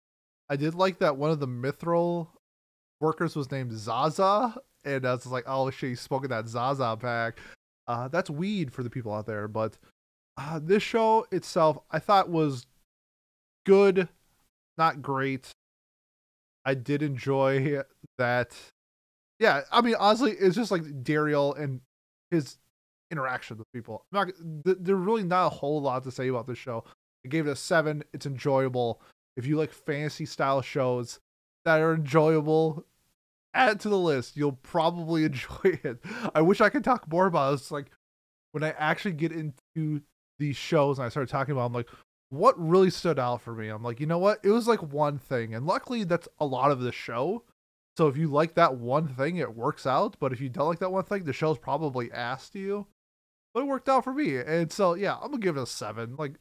I did like that one of the mithril workers was named Zaza, and I was like, oh shit, he's smoking that Zaza pack. That's weed for the people out there, but this show itself I thought was good, not great. I did enjoy that. Yeah, I mean, honestly, it's just like Dariel and his interaction with people. There's really not a whole lot to say about this show. I gave it a 7. It's enjoyable. If you like fantasy style shows that are enjoyable, add it to the list. You'll probably enjoy it. I wish I could talk more about it. It's like when I actually get into these shows and I started talking about, I'm like, what really stood out for me? I'm like, you know what? It was like one thing, and luckily that's a lot of the show. So if you like that one thing, it works out. But if you don't like that one thing, the show's probably ass to you. But it worked out for me, and so yeah, I'm gonna give it a 7. Like,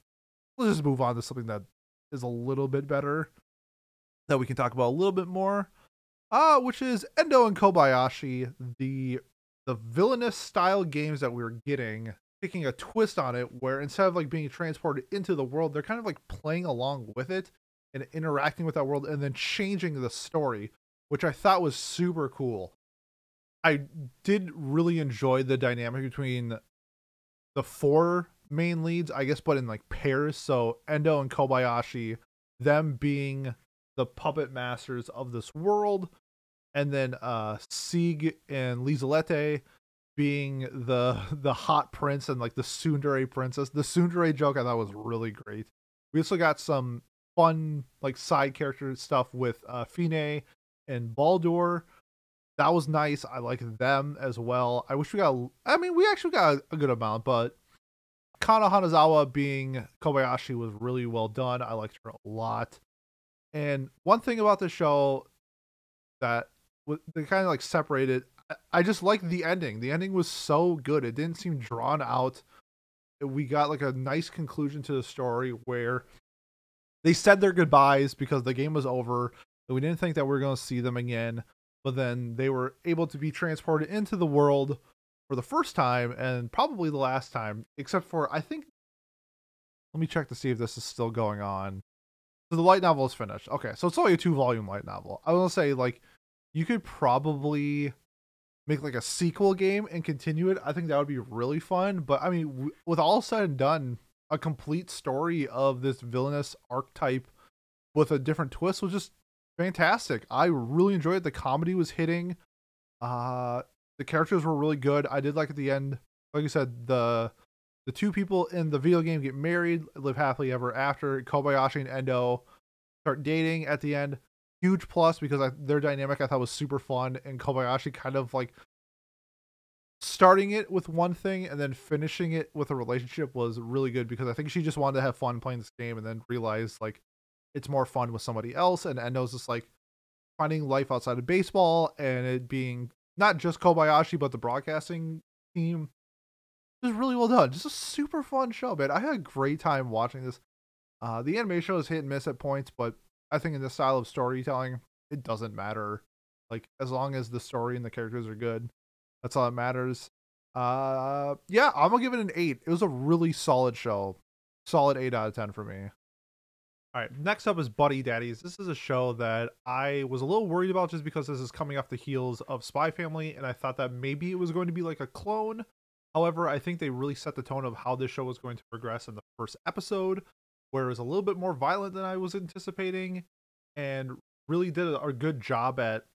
let's just move on to something that is a little bit better that we can talk about a little bit more. Which is Endo and Kobayashi, the villainous style games that we're getting, taking a twist on it where instead of like being transported into the world, they're kind of like playing along with it and interacting with that world and then changing the story, which I thought was super cool. I did really enjoy the dynamic between the 4 main leads, I guess, but in like pairs. So Endo and Kobayashi, them being the puppet masters of this world, and then Sieg and Lieselotte being the hot prince and like the Tsundere princess. The Tsundere joke I thought was really great. We also got some fun like side character stuff with Fine and Baldur. That was nice. I like them as well. I wish we got, I mean, we actually got a good amount, but Kana Hanazawa being Kobayashi was really well done. I liked her a lot. And one thing about the show that they kind of like separated, I just liked the ending. The ending was so good. It didn't seem drawn out. We got like a nice conclusion to the story where they said their goodbyes because the game was over. And we didn't think that we were going to see them again. But then they were able to be transported into the world for the first time and probably the last time, except for, I think, let me check to see if this is still going on. So the light novel is finished. Okay, so it's only a 2-volume light novel. I will say, like, you could probably make like a sequel game and continue it. I think that would be really fun. But I mean, with all said and done, a complete story of this villainous archetype with a different twist was just fantastic. I really enjoyed it. The comedy was hitting. The characters were really good. I did like at the end, like you said, the 2 people in the video game get married, live happily ever after. Kobayashi and Endo start dating at the end. Huge plus because their dynamic I thought was super fun, and Kobayashi kind of like starting it with one thing and then finishing it with a relationship was really good because I think she just wanted to have fun playing this game and then realized like it's more fun with somebody else. And Endo's just like finding life outside of baseball and it being not just Kobayashi but the broadcasting team. It was really well done. Just a super fun show, man. I had a great time watching this. The animation is hit and miss at points, but I think in this style of storytelling, it doesn't matter. Like, as long as the story and the characters are good, that's all that matters. Yeah, I'm gonna give it an 8. It was a really solid show. Solid 8 out of 10 for me. All right, next up is Buddy Daddies. This is a show that I was a little worried about just because this is coming off the heels of Spy Family, and I thought that maybe it was going to be like a clone. However, I think they really set the tone of how this show was going to progress in the first episode, where it was a little bit more violent than I was anticipating, and really did a good job at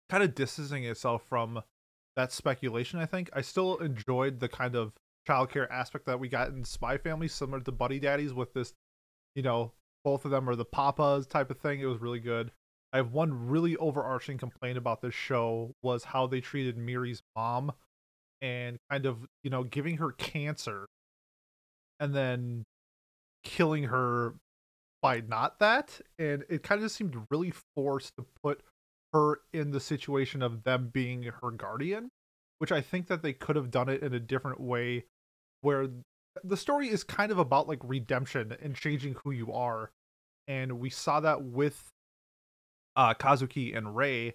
kind of distancing itself from that speculation. I think I still enjoyed the kind of childcare aspect that we got in Spy Family, similar to Buddy Daddies, with this, you know, both of them are the papas type of thing. It was really good. I have one really overarching complaint about this show was how they treated Miri's mom and kind of, you know, giving her cancer and then killing her by not that, and it kind of just seemed really forced to put her in the situation of them being her guardian, which I think that they could have done it in a different way, where the story is kind of about like redemption and changing who you are, and we saw that with Kazuki and Rei,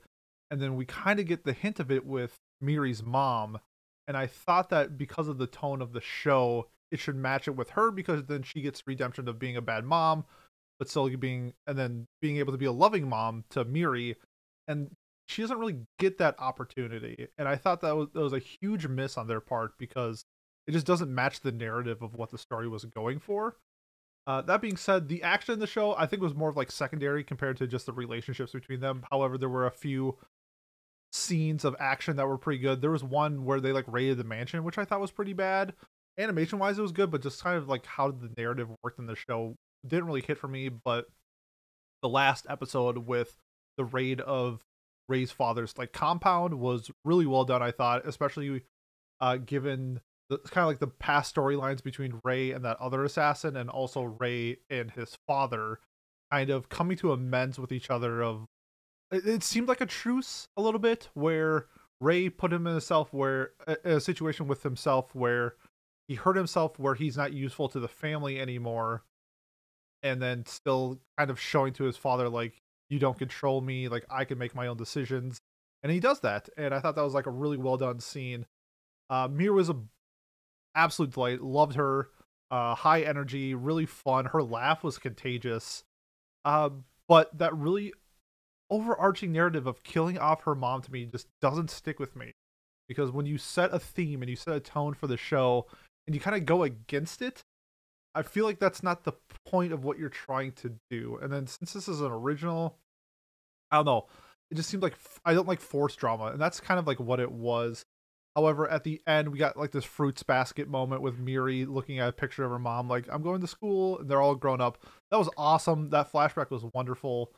and then we kind of get the hint of it with Miri's mom, and I thought that because of the tone of the show, it should match it with her because then she gets redemption of being a bad mom, but still being and then being able to be a loving mom to Miri, and she doesn't really get that opportunity, and I thought that was a huge miss on their part because it just doesn't match the narrative of what the story was going for. That being said, the action in the show I think was more of like secondary compared to just the relationships between them. However, there were a few scenes of action that were pretty good. There was one where they like raided the mansion, which I thought was pretty bad. Animation wise, it was good, but just kind of like how the narrative worked in the show didn't really hit for me. But the last episode with the raid of Rei's father's like compound was really well done, I thought, especially given the kind of like the past storylines between Rei and that other assassin, and also Rei and his father kind of coming to amends with each other. Of it seemed like a truce a little bit, where Rei put him in a situation with himself where he hurt himself, where he's not useful to the family anymore, and then still kind of showing to his father like, you don't control me, like I can make my own decisions, and he does that, and I thought that was like a really well done scene. Mir was a absolute delight, loved her, high energy, really fun, her laugh was contagious, but that really overarching narrative of killing off her mom to me just doesn't stick with me, because when you set a theme and you set a tone for the show and you kind of go against it, I feel like that's not the point of what you're trying to do. And then since this is an original, I don't know, it just seems like I don't like forced drama, and that's kind of like what it was. However, at the end, we got like this fruits basket moment with Miri looking at a picture of her mom, like, I'm going to school, and they're all grown up. That was awesome. That flashback was wonderful.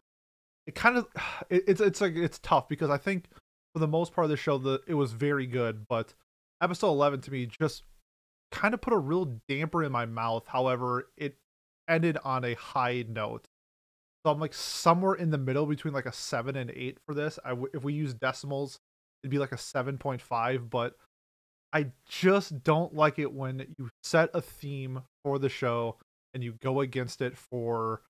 It kind of, it's like, it's tough because I think for the most part of the show, it was very good, but episode 11 to me just kind of put a real damper in my mouth. However, it ended on a high note. So I'm like somewhere in the middle between like a 7 and 8 for this. If we use decimals, it'd be like a 7.5, but I just don't like it when you set a theme for the show and you go against it for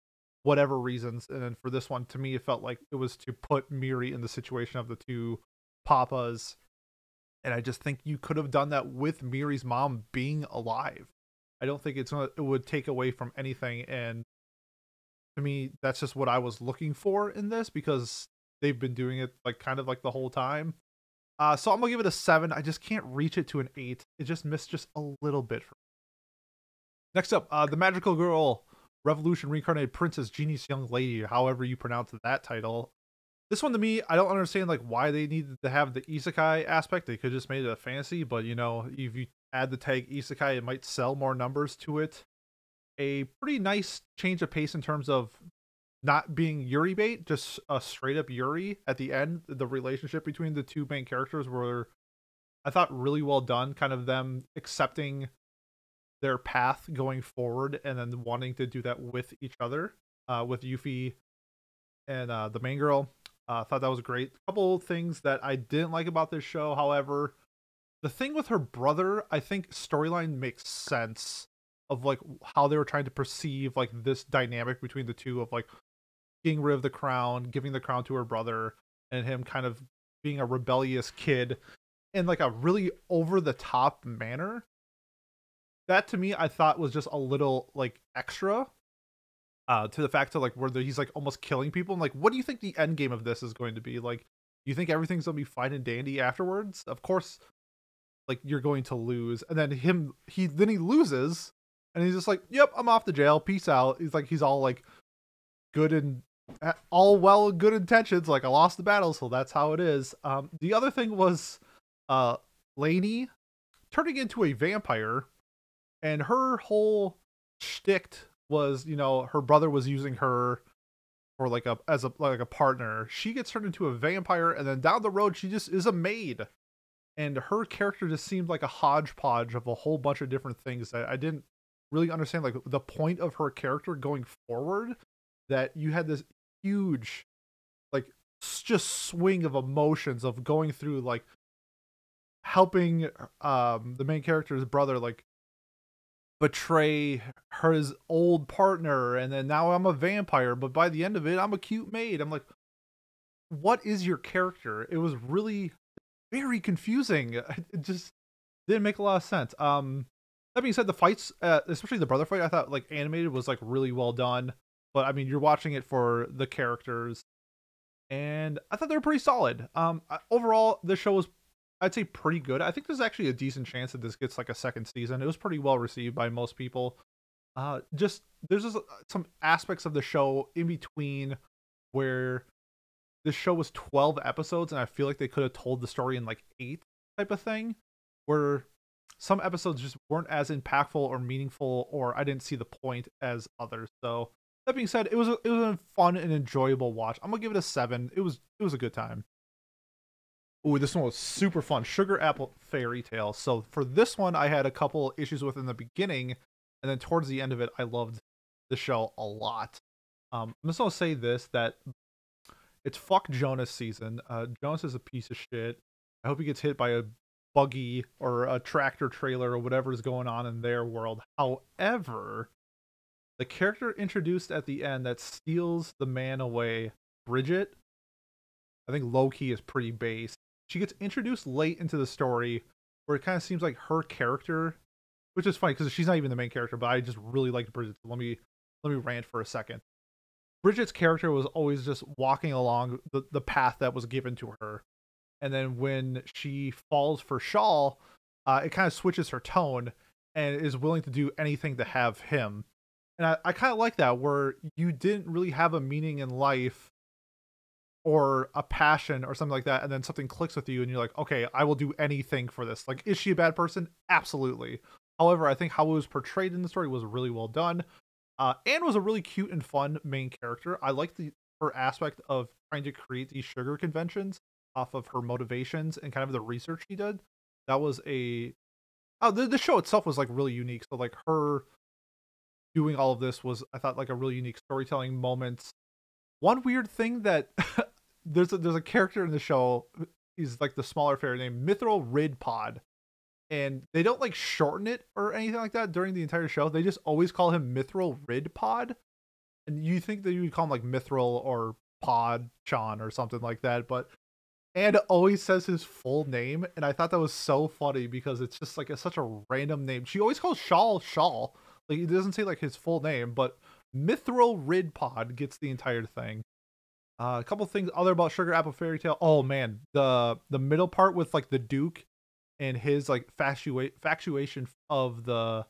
whatever reasons. And then for this one, to me, it felt like it was to put Miri in the situation of the two papas. And I just think you could have done that with Miri's mom being alive. I don't think it would take away from anything. And to me, that's just what I was looking for in this, because they've been doing it like kind of like the whole time. So I'm gonna give it a 7. I just can't reach it to an 8. It just missed just a little bit for me. Next up, the Magical Girl Revolution Reincarnated Princess Genius Young Lady, however you pronounce that title. This one to me, I don't understand like why they needed to have the isekai aspect. They could just made it a fantasy, but you know, if you add the tag isekai, it might sell more numbers to it. A pretty nice change of pace in terms of not being Yuri bait, just a straight up Yuri at the end. The relationship between the two main characters were, I thought, really well done. Kind of them accepting their path going forward and then wanting to do that with each other, with Yuffie and the main girl. I thought that was great. A couple things that I didn't like about this show, however, the thing with her brother, I think storyline makes sense of like how they were trying to perceive like this dynamic between the two of like getting rid of the crown, giving the crown to her brother, and him kind of being a rebellious kid in like a really over the top manner. That to me, I thought was just a little like extra to the fact of like where he's like almost killing people. I'm like, what do you think the end game of this is going to be? Like, you think everything's gonna be fine and dandy afterwards? Of course, like you're going to lose. And then he loses, and he's just like, yep, I'm off to jail, peace out. He's all like good and all well, good intentions, like I lost the battle, so that's how it is. The other thing was Lainey turning into a vampire, and her whole shtick was, you know, her brother was using her for like a partner. She gets turned into a vampire, and then down the road she just is a maid, and her character just seemed like a hodgepodge of a whole bunch of different things that I didn't really understand like the point of her character going forward, that you had this huge like just swing of emotions of going through like helping the main character's brother like betray his old partner, and then now I'm a vampire, but by the end of it I'm a cute maid. I'm like, what is your character? It was really very confusing. It just didn't make a lot of sense. That being said, the fights, especially the brother fight, I thought like animated was like really well done. But I mean, you're watching it for the characters, and I thought they were pretty solid. Overall, this show was, I'd say, pretty good. I think there's actually a decent chance that this gets like a second season. It was pretty well received by most people. Just there's just some aspects of the show in between where this show was 12 episodes, and I feel like they could have told the story in like 8 type of thing, where some episodes just weren't as impactful or meaningful, or I didn't see the point as others. So that being said, it was a fun and enjoyable watch. I'm gonna give it a 7. It was a good time. Ooh, this one was super fun. Sugar Apple Fairy Tale. So for this one, I had a couple issues with in the beginning, and then towards the end of it, I loved the show a lot. I'm just gonna say this, that it's fuck Jonas season. Jonas is a piece of shit. I hope he gets hit by a buggy or a tractor trailer or whatever is going on in their world. However, the character introduced at the end that steals the man away, Bridget, I think low-key is pretty base. She gets introduced late into the story, where it kind of seems like her character, which is funny because she's not even the main character, but I just really liked Bridget. So let me rant for a second. Bridget's character was always just walking along the path that was given to her. And then when she falls for Shawl, it kind of switches her tone and is willing to do anything to have him. And I kind of like that, where you didn't really have a meaning in life or a passion or something like that, and then something clicks with you and you're like, okay, I will do anything for this. Like, is she a bad person? Absolutely. However, I think how it was portrayed in the story was really well done. Anne was a really cute and fun main character. I liked her aspect of trying to create these sugar conventions off of her motivations and kind of the research she did. That was the show itself was like really unique. So like her doing all of this was, I thought, like a really unique storytelling moment. One weird thing that there's a character in the show, he's like the smaller fairy named Mithril Ridpod, and they don't like shorten it or anything like that during the entire show. They just always call him Mithril Ridpod, and you think that you would call him like Mithril or Pod-chan or something like that, but and always says his full name, and I thought that was so funny because it's just like such a random name. She always calls Shawl. Like, it doesn't say like his full name, but Mithril Ridpod gets the entire thing. A couple things other about Sugar Apple Fairy Tale. Oh man, the middle part with like the Duke and his like factuation of the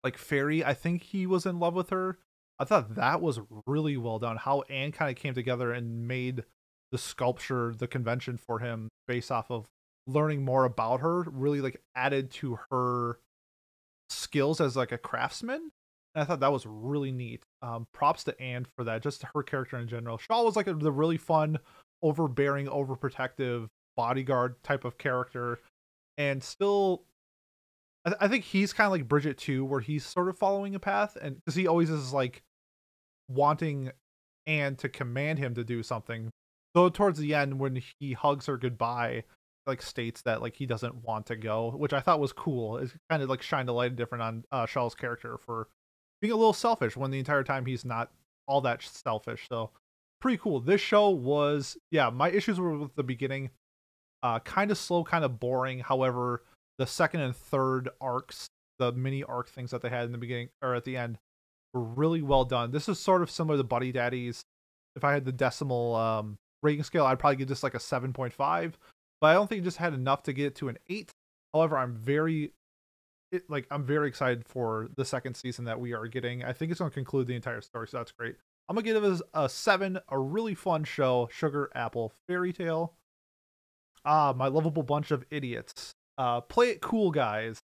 like fairy. I think he was in love with her. I thought that was really well done. How Anne kind of came together and made the sculpture, the convention for him based off of learning more about her, really like added to her skills as like a craftsman. And I thought that was really neat. Props to Anne for that, just her character in general. Shaw was like the really fun, overbearing, overprotective bodyguard type of character. And still, I think he's kind of like Bridget too, where he's sort of following a path. And because he always is like wanting Anne to command him to do something. So towards the end, when he hugs her goodbye, like states that like he doesn't want to go, which I thought was cool. It kind of like shined a light different on Shaw's character for being a little selfish when the entire time he's not all that selfish. So pretty cool. This show was, yeah, my issues were with the beginning, kind of slow, kind of boring. However, the second and third arcs, the mini arc things that they had in the beginning or at the end, were really well done. This is sort of similar to Buddy Daddies. If I had the decimal rating scale, I'd probably give this like a 7.5, but I don't think it just had enough to get it to an 8. However, I'm very excited for the second season that we are getting. I think it's going to conclude the entire story, so that's great. I'm going to give it a 7, a really fun show, Sugar Apple Fairy Tale. My lovable bunch of idiots. Play it cool, guys.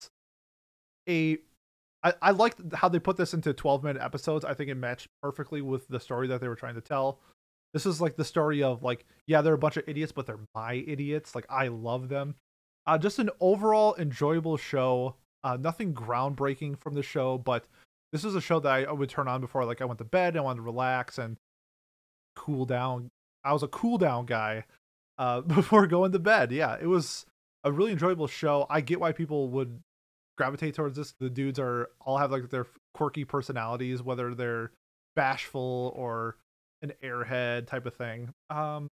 I liked how they put this into 12-minute episodes. I think it matched perfectly with the story that they were trying to tell. This is like the story of like, yeah, they're a bunch of idiots, but they're my idiots. Like, I love them. Just an overall enjoyable show. Nothing groundbreaking from the show, but This is a show that I would turn on before like I went to bed. I wanted to relax and cool down. I was a cool down guy before going to bed. Yeah, it was a really enjoyable show. I get why people would gravitate towards this. The dudes are all have like their quirky personalities, whether they're bashful or an airhead type of thing. Not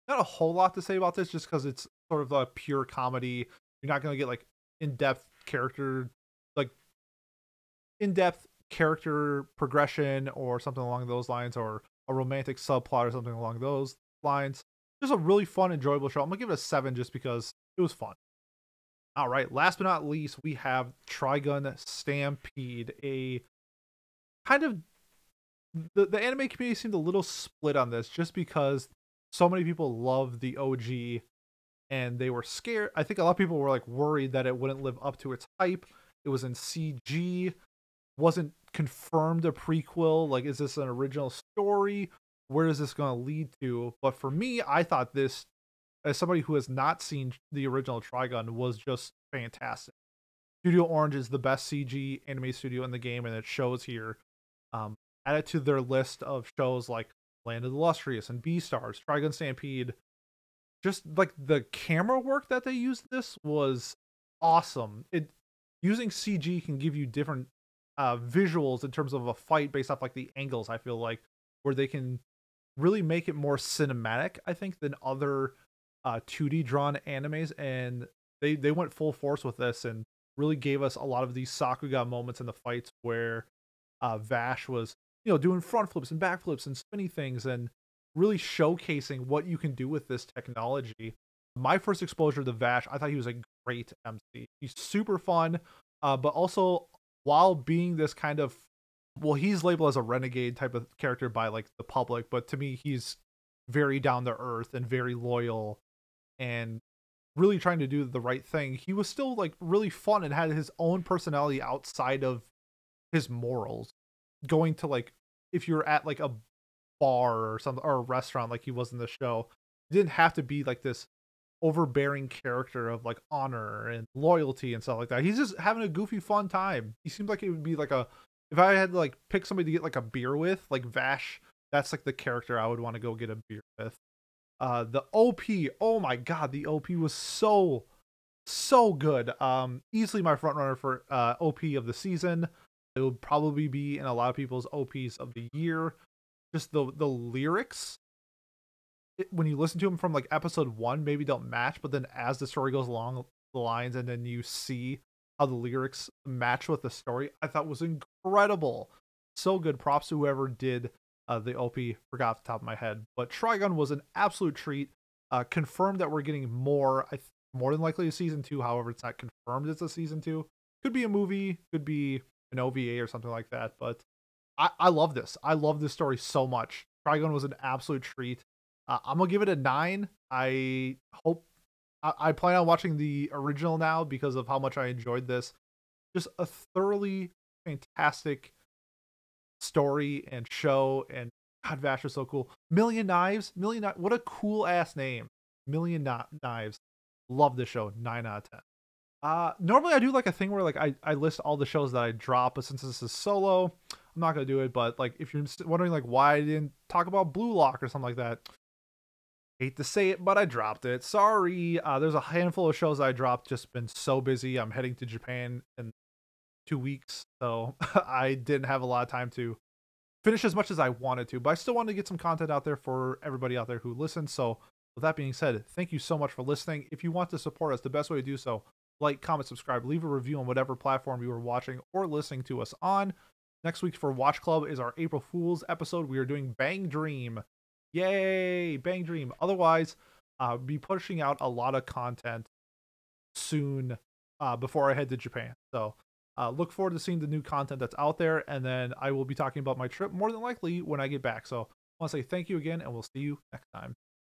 a whole lot to say about this, just because it's sort of a pure comedy. You're not going to get like in-depth character, like in-depth character progression or something along those lines, or a romantic subplot or something along those lines. Just a really fun, enjoyable show. I'm gonna give it a 7 just because it was fun. All right, last but not least, we have Trigun Stampede, a kind of the anime community seemed a little split on this just because so many people love the OG and they were scared. I think a lot of people were like worried that it wouldn't live up to its hype. It was in CG, wasn't confirmed a prequel. Like, is this an original story? Where is this going to lead to? But for me, I thought this, as somebody who has not seen the original Trigun, was just fantastic. Studio Orange is the best CG anime studio in the game, and it shows here. Add it to their list of shows like Land of the Illustrious and Beastars, Trigun Stampede. Just like the camera work that they used this was awesome. Using CG can give you different visuals in terms of a fight based off like the angles. I feel like where they can really make it more cinematic, I think, than other 2D drawn animes, and they went full force with this and really gave us a lot of these Sakuga moments in the fights where Vash was, doing front flips and back flips and spinny things and really showcasing what you can do with this technology. My first exposure to Vash, I thought he was a great MC. He's super fun, but also while being this kind of, well, he's labeled as a renegade type of character by like the public, but to me, he's very down to earth and very loyal and really trying to do the right thing. He was still like really fun and had his own personality outside of his morals. Going to like, if you're at like a bar or something or a restaurant like he was in the show, he didn't have to be like this overbearing character of like honor and loyalty and stuff like that. He's just having a goofy fun time. He seemed like it would be like if I had to like pick somebody to get like a beer with, like Vash, that's like the character I would want to go get a beer with. The OP, oh my god, the OP was so good. Easily my front runner for OP of the season. It would probably be in a lot of people's OPs of the year. Just the lyrics, when you listen to them from like episode 1, maybe don't match, but then as the story goes along the lines and then you see how the lyrics match with the story, I thought was incredible. So good. Props to whoever did the OP. Forgot off the top of my head, but Trigun was an absolute treat. Confirmed that we're getting more. More than likely a season 2. However, it's not confirmed it's a season 2. Could be a movie, could be an OVA or something like that. But I love this. I love this story so much. Trigun was an absolute treat. I'm gonna give it a 9. I hope I plan on watching the original now because of how much I enjoyed this. Just a thoroughly fantastic story and show, and God, Vash is so cool. Million Knives, what a cool ass name. Million Knives. Love this show. 9 out of 10. Normally I do like a thing where like I list all the shows that I drop, but since this is solo, I'm not gonna do it. But like if you're wondering like why I didn't talk about Blue Lock or something like that, hate to say it, but I dropped it. Sorry. There's a handful of shows I dropped. Just been so busy. I'm heading to Japan in 2 weeks, so I didn't have a lot of time to finish as much as I wanted to. But I still wanted to get some content out there for everybody out there who listens. So with that being said, thank you so much for listening. If you want to support us, the best way to do so, like, comment, subscribe, leave a review on whatever platform you are watching or listening to us on. Next week for Watch Club is our April Fool's episode. We are doing Bang Dream. Yay, Bang Dream. Otherwise, I'll be pushing out a lot of content soon before I head to Japan. So look forward to seeing the new content that's out there, and then I will be talking about my trip more than likely when I get back. So I want to say thank you again, and we'll see you next time.